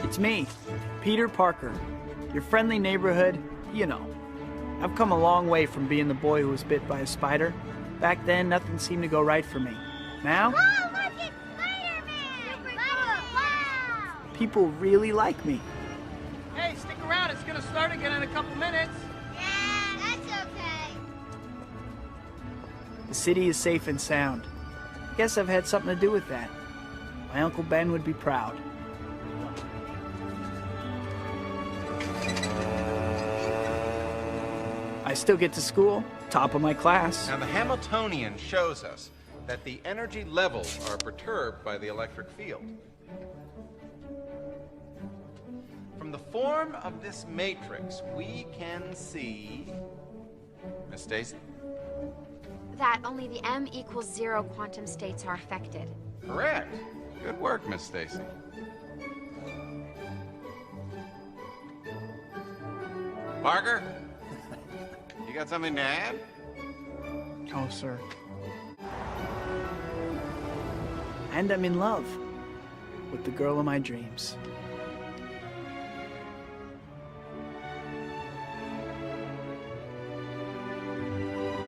It's me, Peter Parker. Your friendly neighborhood, you know. I've come a long way from being the boy who was bit by a spider. Back then, nothing seemed to go right for me. Now, Whoa, look, it's Spider-Man! Super cool! Wow! people really like me. Hey, stick around. It's gonna start again in a couple minutes. Yeah, that's okay. The city is safe and sound. I guess I've had something to do with that. My Uncle Ben would be proud. I still get to school, top of my class. Now, the Hamiltonian shows us that the energy levels are perturbed by the electric field. From the form of this matrix, we can see... Miss Stacy? That only the m equals 0 quantum states are affected. Correct. Good work, Miss Stacy. Parker? You got something to add? Oh, sir. And I'm in love with the girl of my dreams.